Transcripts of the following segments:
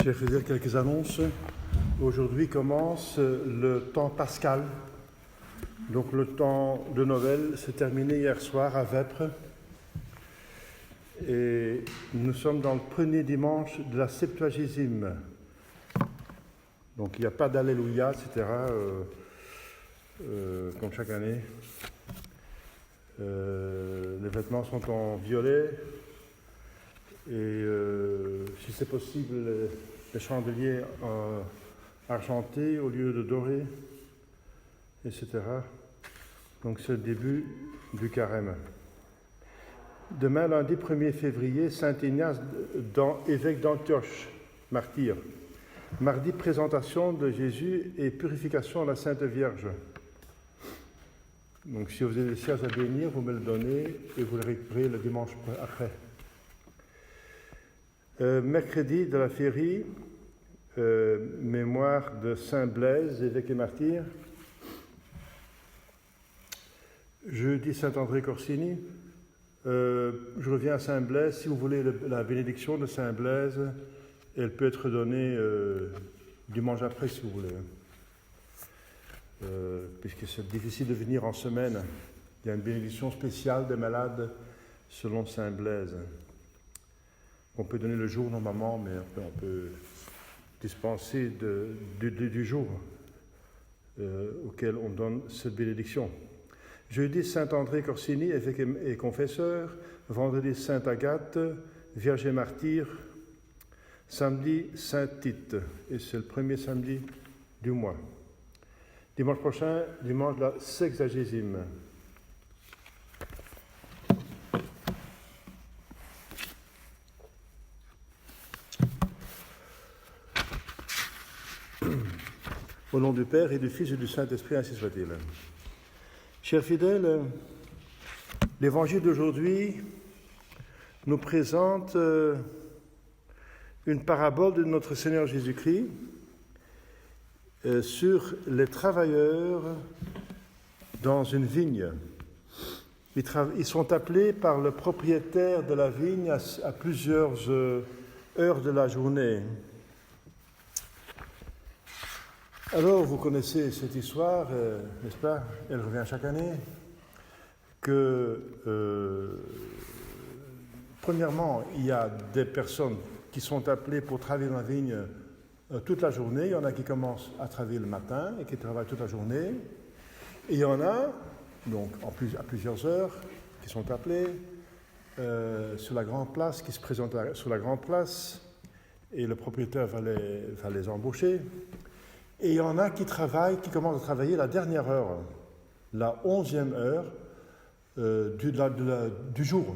Je vais faire quelques annonces. Aujourd'hui commence le temps pascal. Donc le temps de Noël s'est terminé hier soir à Vêpres. Et nous sommes dans le premier dimanche de la Septuagésime. Donc il n'y a pas d'Alléluia, etc. Comme chaque année. Les vêtements sont en violet. Et si c'est possible, les chandeliers argentés au lieu de dorés, etc. Donc c'est le début du carême. Demain, lundi 1er février, Saint Ignace, évêque d'Antioche, martyr. Mardi, présentation de Jésus et purification à la Sainte Vierge. Donc si vous avez des cierges à bénir, vous me le donnez et vous le récupérez le dimanche après. Mercredi de la Féerie, mémoire de Saint Blaise, évêque et martyr. Jeudi, Saint André Corsini. Je reviens à Saint Blaise. Si vous voulez la bénédiction de Saint Blaise, elle peut être donnée dimanche après, si vous voulez. Puisque c'est difficile de venir en semaine. Il y a une bénédiction spéciale des malades selon Saint Blaise. On peut donner le jour normalement, mais on peut dispenser du jour auquel on donne cette bénédiction. Jeudi, Saint André Corsini, évêque et confesseur. Vendredi, Sainte Agathe, Vierge et martyr. Samedi, Saint Tite, et c'est le premier samedi du mois. Dimanche prochain, dimanche de la Sexagésime. Au nom du Père et du Fils et du Saint-Esprit, ainsi soit-il. Chers fidèles, l'évangile d'aujourd'hui nous présente une parabole de notre Seigneur Jésus-Christ sur les travailleurs dans une vigne. Ils sont appelés par le propriétaire de la vigne à plusieurs heures de la journée. Alors, vous connaissez cette histoire, n'est-ce pas? Elle revient chaque année. Premièrement, il y a des personnes qui sont appelées pour travailler dans la vigne toute la journée. Il y en a qui commencent à travailler le matin et qui travaillent toute la journée. Et il y en a, donc à plusieurs heures, qui sont appelés sur la grande place, qui se présentent sur la grande place, et le propriétaire va les embaucher. Et il y en a qui commencent à travailler la dernière heure, la 11e heure du jour.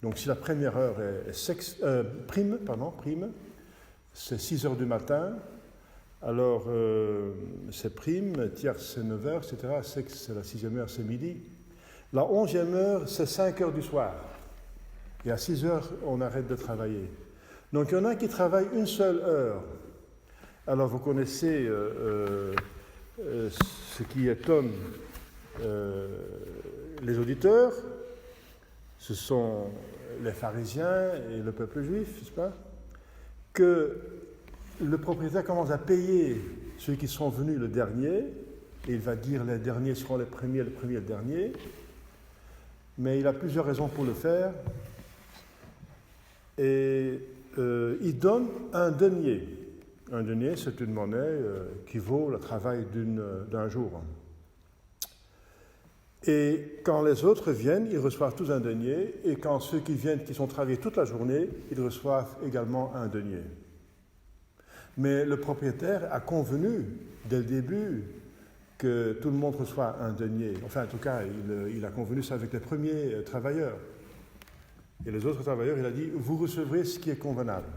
Donc si la première heure est prime, c'est 6 heures du matin, alors c'est prime, tierce c'est 9 heures, etc. Sexe c'est la 6e heure, c'est midi. La 11e heure, c'est 5 heures du soir. Et à 6 heures, on arrête de travailler. Donc il y en a qui travaillent une seule heure. Alors vous connaissez ce qui étonne les auditeurs, ce sont les pharisiens et le peuple juif, n'est-ce pas, que le propriétaire commence à payer ceux qui sont venus le dernier, et il va dire les derniers seront les premiers le dernier, mais il a plusieurs raisons pour le faire, et il donne un denier. Un denier, c'est une monnaie qui vaut le travail d'un jour. Et quand les autres viennent, ils reçoivent tous un denier, et quand ceux qui viennent, qui sont travaillés toute la journée, ils reçoivent également un denier. Mais le propriétaire a convenu, dès le début, que tout le monde reçoit un denier. Enfin, en tout cas, il a convenu ça avec les premiers travailleurs. Et les autres travailleurs, il a dit, vous recevrez ce qui est convenable.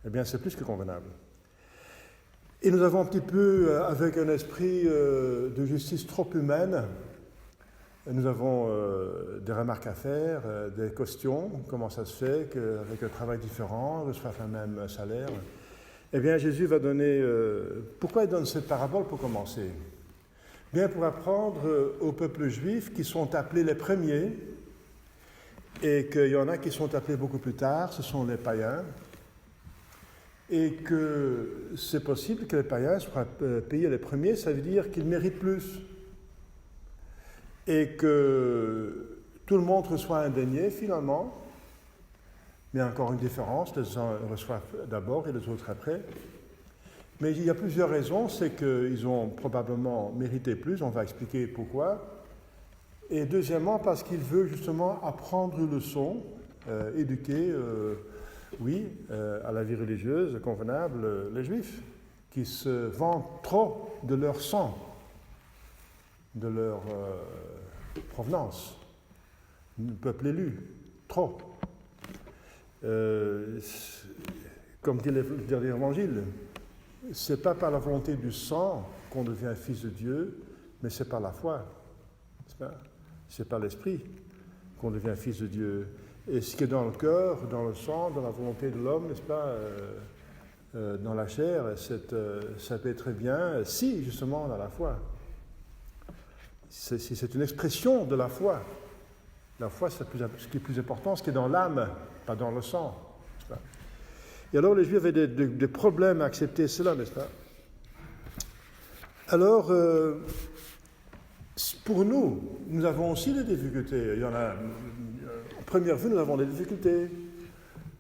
Eh bien, c'est plus que convenable. Et nous avons un petit peu, avec un esprit de justice trop humaine, nous avons des remarques à faire, des questions. Comment ça se fait qu'avec un travail différent, on reçoit le même salaire? Eh bien, Jésus va donner... pourquoi il donne cette parabole pour commencer? Bien, pour apprendre au peuple juif qui sont appelés les premiers, et qu'il y en a qui sont appelés beaucoup plus tard, ce sont les païens, et que c'est possible que les païens soient payés les premiers, ça veut dire qu'ils méritent plus. Et que tout le monde reçoit un denier finalement, mais encore une différence, les uns reçoivent d'abord et les autres après. Mais il y a plusieurs raisons, c'est qu'ils ont probablement mérité plus, on va expliquer pourquoi. Et deuxièmement, parce qu'il veut justement apprendre une leçon, éduquer, à la vie religieuse convenable, les Juifs, qui se vantent trop de leur sang, de leur provenance, le peuple élu, trop. Comme dit l'Évangile, c'est pas par la volonté du sang qu'on devient fils de Dieu, mais c'est par la foi. C'est par l'esprit qu'on devient fils de Dieu. Et ce qui est dans le cœur, dans le sang, dans la volonté de l'homme, n'est-ce pas, dans la chair, ça peut être très bien si, justement, dans la foi. C'est une expression de la foi. La foi, c'est ce qui est plus important, ce qui est dans l'âme, pas dans le sang. N'est-ce pas? Et alors, les Juifs avaient des problèmes à accepter cela, n'est-ce pas? Alors, pour nous, nous avons aussi des difficultés. Il y en a, en première vue, nous avons des difficultés.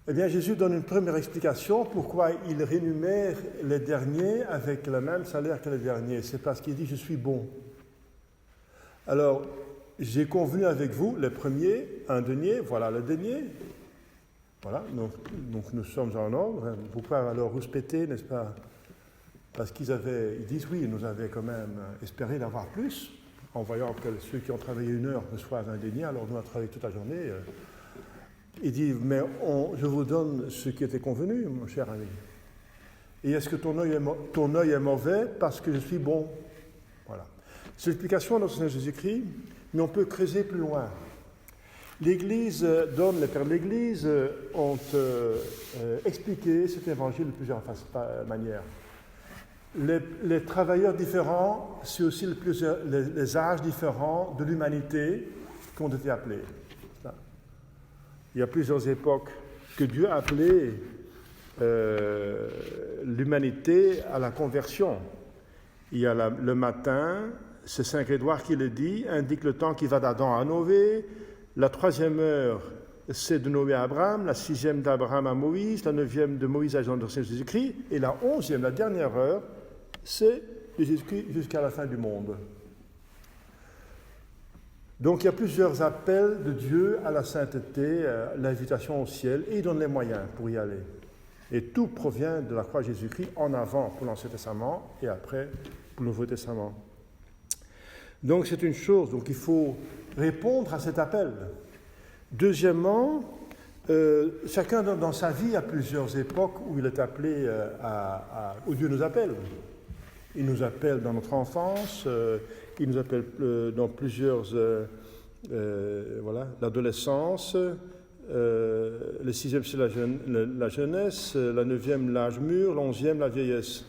Eh bien, Jésus donne une première explication pourquoi il rémunère les derniers avec le même salaire que les derniers. C'est parce qu'il dit « je suis bon ». Alors, j'ai convenu avec vous, les premiers, un denier, voilà le denier. Voilà, donc nous sommes en ordre. Pourquoi alors rouspéter, n'est-ce pas? Parce ils disent oui, nous avaient quand même espéré d'avoir plus, en voyant que ceux qui ont travaillé 1 heure reçoivent un denier, alors nous on a travaillé toute la journée. Il dit, mais je vous donne ce qui était convenu, mon cher ami. Et est-ce que ton œil est mauvais parce que je suis bon? Voilà. C'est l'explication de notre Seigneur Jésus-Christ, mais on peut creuser plus loin. L'Église les pères de l'Église ont expliqué cet évangile de plusieurs manières. Les travailleurs différents, c'est aussi les âges différents de l'humanité qui ont été appelés. Il y a plusieurs époques que Dieu a appelé l'humanité à la conversion. Il y a le matin, c'est Saint Grégoire qui le dit, indique le temps qui va d'Adam à Noé. La 3e heure, c'est de Noé à Abraham. La 6e d'Abraham à Moïse. La 9e de Moïse à Jésus-Christ. Et la 11e, la dernière heure, c'est de Jésus-Christ jusqu'à la fin du monde. Donc il y a plusieurs appels de Dieu à la sainteté, l'invitation au ciel, et il donne les moyens pour y aller. Et tout provient de la croix de Jésus-Christ en avant pour l'Ancien Testament et après pour le Nouveau Testament. Donc c'est une chose, donc il faut répondre à cet appel. Deuxièmement, chacun dans sa vie a plusieurs époques où il est appelé où Dieu nous appelle. Il nous appelle dans notre enfance, il nous appelle dans plusieurs, l'adolescence, le 6e c'est la jeunesse, la 9e l'âge mûr, l'11e la vieillesse.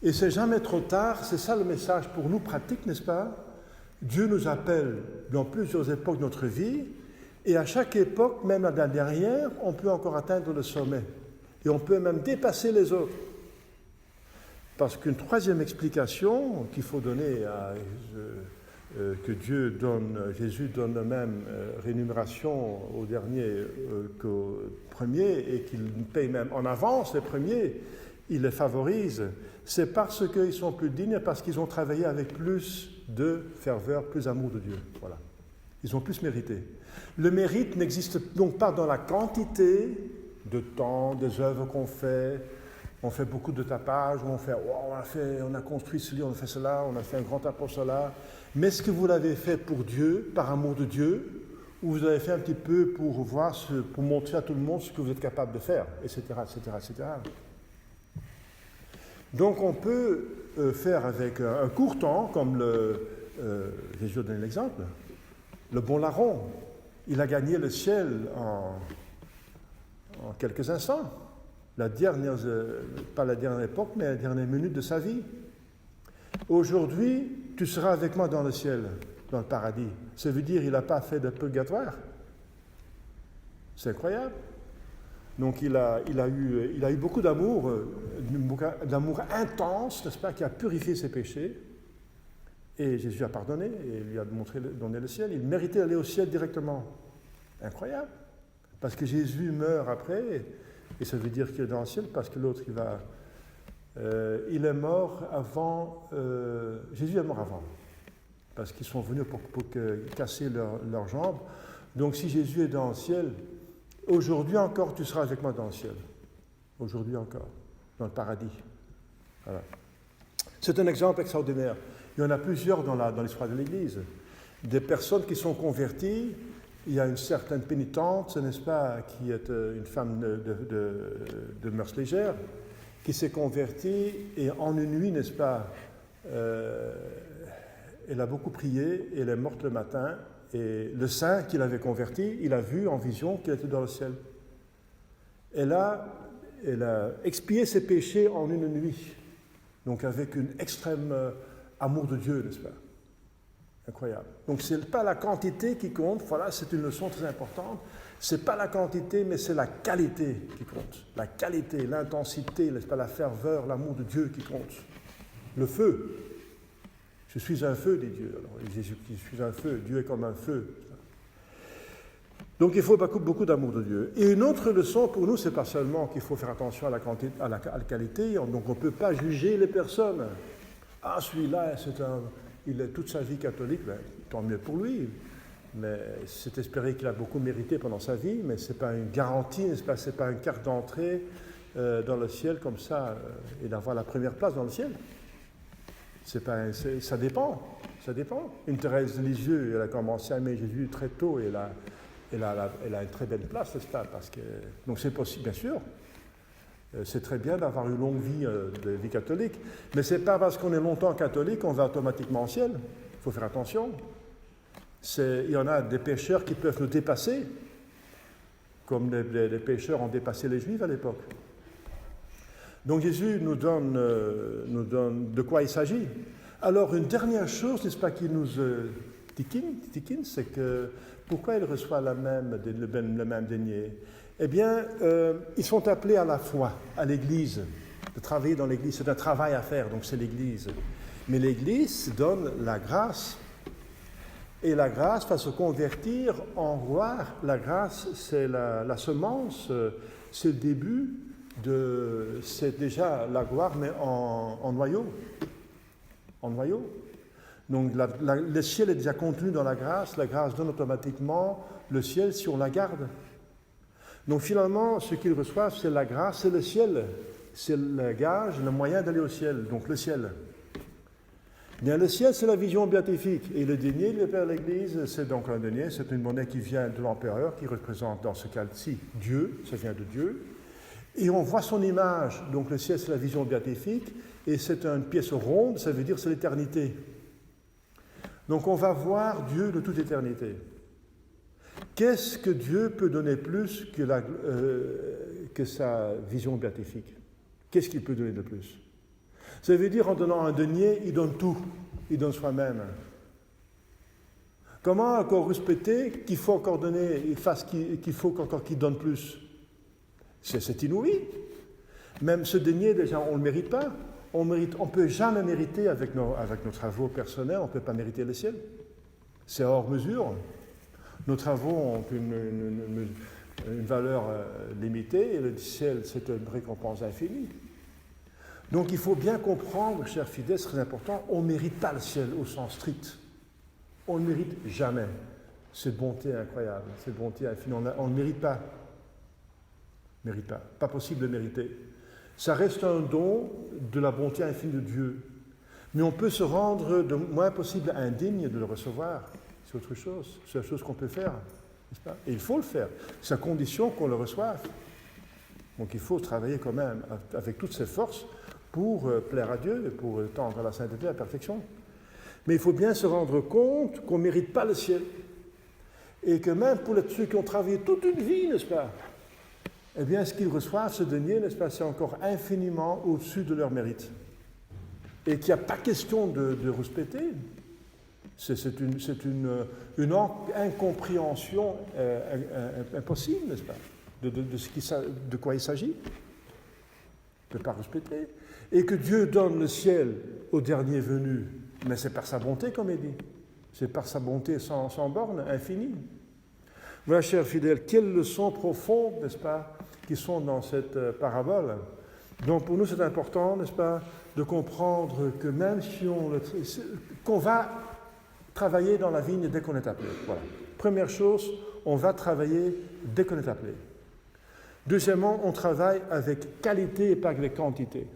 Et c'est jamais trop tard, c'est ça le message pour nous pratique, n'est-ce pas? Dieu nous appelle dans plusieurs époques de notre vie, et à chaque époque, même la dernière, on peut encore atteindre le sommet. Et on peut même dépasser les autres. Parce qu'une troisième explication qu'il faut donner, que Dieu donne, Jésus donne la même rémunération aux derniers qu'aux premiers, et qu'il paye même en avance les premiers, il les favorise, c'est parce qu'ils sont plus dignes, parce qu'ils ont travaillé avec plus de ferveur, plus d'amour de Dieu. Voilà. Ils ont plus mérité. Le mérite n'existe donc pas dans la quantité de temps, des œuvres qu'on fait. On fait beaucoup de tapage, on a construit ce lit, on a fait cela, on a fait un grand tas pour cela. Mais est-ce que vous l'avez fait pour Dieu, par amour de Dieu, ou vous avez fait un petit peu pour pour montrer à tout le monde ce que vous êtes capable de faire, etc., etc., etc. Donc on peut faire avec un court temps, comme Jésus a donné l'exemple, le bon larron. Il a gagné le ciel en quelques instants. Pas la dernière époque, mais la dernière minute de sa vie. Aujourd'hui, tu seras avec moi dans le ciel, dans le paradis. Ça veut dire qu'il n'a pas fait de purgatoire. C'est incroyable. Donc il a eu beaucoup d'amour, d'amour intense, n'est-ce pas, qui a purifié ses péchés. Et Jésus a pardonné et lui a donné le ciel. Il méritait d'aller au ciel directement. Incroyable. Parce que Jésus meurt après, et ça veut dire qu'il est dans le ciel, parce que l'autre, il est mort avant. Jésus est mort avant. Parce qu'ils sont venus pour casser leurs jambes. Donc si Jésus est dans le ciel, aujourd'hui encore, tu seras avec moi dans le ciel. Aujourd'hui encore, dans le paradis. Voilà. C'est un exemple extraordinaire. Il y en a plusieurs dans l'histoire de l'Église. Des personnes qui sont converties. Il y a une certaine pénitente, n'est-ce pas, qui est une femme de mœurs légères, qui s'est convertie et en une nuit, n'est-ce pas, elle a beaucoup prié et elle est morte le matin. Et le saint qui l'avait converti, il a vu en vision qu'il était dans le ciel. Elle a expié ses péchés en une nuit, donc avec une extrême amour de Dieu, n'est-ce pas? Incroyable. Donc ce n'est pas la quantité qui compte, voilà, c'est une leçon très importante. Ce n'est pas la quantité, mais c'est la qualité qui compte. La qualité, l'intensité, n'est-ce pas, la ferveur, l'amour de Dieu qui compte. Le feu. Je suis un feu, dit Dieu. Alors Jésus dit, je suis un feu, Dieu est comme un feu. Donc il faut beaucoup d'amour de Dieu. Et une autre leçon pour nous, c'est pas seulement qu'il faut faire attention à la quantité, à la qualité, donc on ne peut pas juger les personnes. Ah, celui-là, il est toute sa vie catholique, ben, tant mieux pour lui. Mais c'est espéré qu'il a beaucoup mérité pendant sa vie, mais ce n'est pas une garantie, n'est-ce pas, ce n'est pas une carte d'entrée dans le ciel comme ça, et d'avoir la première place dans le ciel. Ça dépend. Une Thérèse de Lisieux, elle a commencé à aimer Jésus très tôt, et elle a une très belle place, n'est-ce pas, donc c'est possible, bien sûr. C'est très bien d'avoir une longue vie de vie catholique, mais ce n'est pas parce qu'on est longtemps catholique qu'on va automatiquement au ciel. Il faut faire attention. Il y en a des pécheurs qui peuvent nous dépasser, comme les pécheurs ont dépassé les Juifs à l'époque. Donc Jésus nous donne de quoi il s'agit. Alors une dernière chose, n'est-ce pas, qui nous tiquine, c'est que pourquoi il reçoit le même denier? Eh bien, ils sont appelés à la foi, à l'Église, de travailler dans l'Église. C'est un travail à faire, donc c'est l'Église. Mais l'Église donne la grâce. Et la grâce va se convertir en gloire. La grâce, c'est la semence, c'est le début c'est déjà la gloire, mais en noyau. En noyau. Donc le ciel est déjà contenu dans la grâce donne automatiquement le ciel si on la garde. Donc finalement, ce qu'ils reçoivent, c'est la grâce, c'est le ciel. C'est le gage, le moyen d'aller au ciel, donc le ciel. Bien, le ciel, c'est la vision béatifique. Et le denier, le Père de l'Église, c'est donc un denier, c'est une monnaie qui vient de l'empereur, qui représente dans ce cas-ci Dieu, ça vient de Dieu. Et on voit son image, donc le ciel, c'est la vision béatifique, et c'est une pièce ronde, ça veut dire c'est l'éternité. Donc on va voir Dieu de toute éternité. Qu'est-ce que Dieu peut donner plus que sa vision béatifique? Qu'est-ce qu'il peut donner de plus? Ça veut dire, en donnant un denier, il donne tout. Il donne soi-même. Comment encore respecter qu'il faut encore donner, qu'il faut encore qu'il donne plus? C'est inouï. Même ce denier, déjà, on ne le mérite pas. On ne peut jamais mériter avec nos travaux personnels, on ne peut pas mériter le ciel. C'est hors mesure. Nos travaux ont une valeur limitée, et le ciel, c'est une récompense infinie. Donc il faut bien comprendre, chers fidèles, c'est très important, on ne mérite pas le ciel au sens strict. On ne mérite jamais cette bonté incroyable, cette bonté infinie. On ne mérite pas. Pas possible de mériter. Ça reste un don de la bonté infinie de Dieu. Mais on peut se rendre le moins possible indigne de le recevoir. C'est autre chose. C'est la chose qu'on peut faire. N'est-ce pas? Et il faut le faire. C'est à condition qu'on le reçoive. Donc il faut travailler quand même avec toutes ses forces pour plaire à Dieu et pour tendre à la sainteté, à la perfection. Mais il faut bien se rendre compte qu'on ne mérite pas le ciel. Et que même pour ceux qui ont travaillé toute une vie, n'est-ce pas, eh bien, ce qu'ils reçoivent, ce denier, n'est-ce pas, c'est encore infiniment au-dessus de leur mérite. Et qu'il n'y a pas question de respecter. C'est une incompréhension impossible, n'est-ce pas? de quoi il s'agit, de ne pas respecter. Et que Dieu donne le ciel au dernier venu, mais c'est par sa bonté, comme il dit. C'est par sa bonté sans borne, infinie. Voilà, chers fidèles, quelles leçons profondes, n'est-ce pas, qui sont dans cette parabole. Donc pour nous, c'est important, n'est-ce pas, de comprendre que même si qu'on va travailler dans la vigne dès qu'on est appelé. Voilà. Première chose, on va travailler dès qu'on est appelé. Deuxièmement, on travaille avec qualité et pas avec quantité.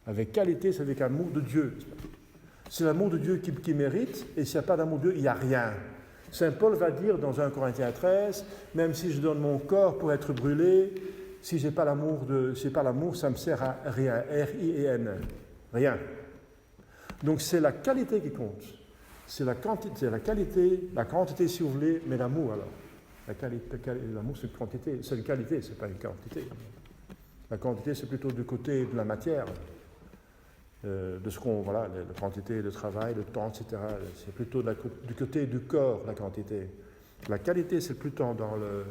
Avec qualité, c'est avec l'amour de Dieu. C'est l'amour de Dieu qui mérite, et s'il n'y a pas d'amour de Dieu, il n'y a rien. Saint Paul va dire dans 1 Corinthiens 13, même si je donne mon corps pour être brûlé, si je n'ai pas l'amour, ça ne me sert à rien. R-I-E-N. Rien. Donc c'est la qualité qui compte. C'est la quantité si vous voulez, mais l'amour alors. L'amour c'est une quantité, c'est une qualité, c'est pas une quantité. La quantité c'est plutôt du côté de la matière, de ce qu'on, voilà, la quantité de travail, de temps, etc. C'est plutôt du côté du corps, la quantité. La qualité c'est plutôt dans de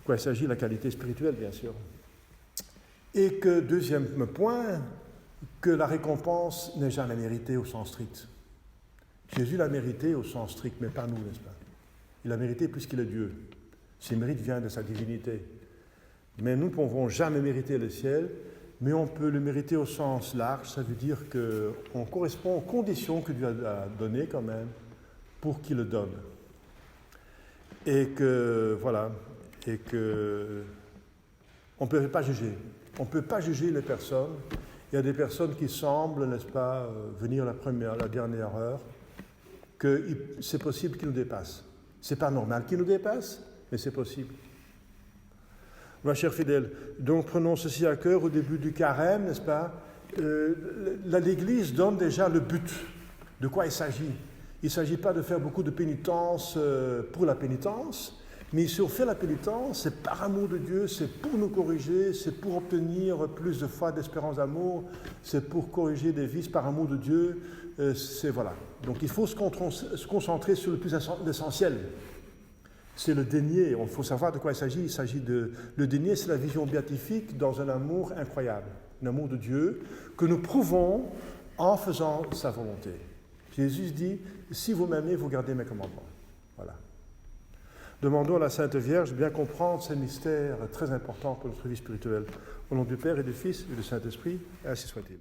quoi il s'agit, la qualité spirituelle bien sûr. Et que, deuxième point, que la récompense n'est jamais méritée au sens strict. Jésus l'a mérité au sens strict, mais pas nous, n'est-ce pas? Il l'a mérité puisqu'il est Dieu. Ses mérites viennent de sa divinité. Mais nous ne pouvons jamais mériter le ciel, mais on peut le mériter au sens large. Ça veut dire qu'on correspond aux conditions que Dieu a données quand même pour qu'il le donne. Et que, voilà, on ne peut pas juger. On ne peut pas juger les personnes. Il y a des personnes qui semblent, n'est-ce pas, venir la dernière heure, que c'est possible qu'ils nous dépassent. Ce n'est pas normal qu'ils nous dépassent, mais c'est possible. Ma chère fidèle, donc prenons ceci à cœur au début du carême, n'est-ce pas? L'Église donne déjà le but. De quoi il s'agit? Il ne s'agit pas de faire beaucoup de pénitence pour la pénitence, mais si on fait la pénitence, c'est par amour de Dieu, c'est pour nous corriger, c'est pour obtenir plus de foi, d'espérance, d'amour, c'est pour corriger des vices par amour de Dieu, c'est voilà. Donc il faut se concentrer sur le plus essentiel. C'est le dénier, il faut savoir de quoi il s'agit. Il s'agit le dénier, c'est la vision béatifique dans un amour incroyable, un amour de Dieu que nous prouvons en faisant sa volonté. Jésus dit, si vous m'aimez, vous gardez mes commandements. Voilà. Demandons à la Sainte Vierge de bien comprendre ces mystères très importants pour notre vie spirituelle. Au nom du Père et du Fils et du Saint-Esprit, ainsi soit-il.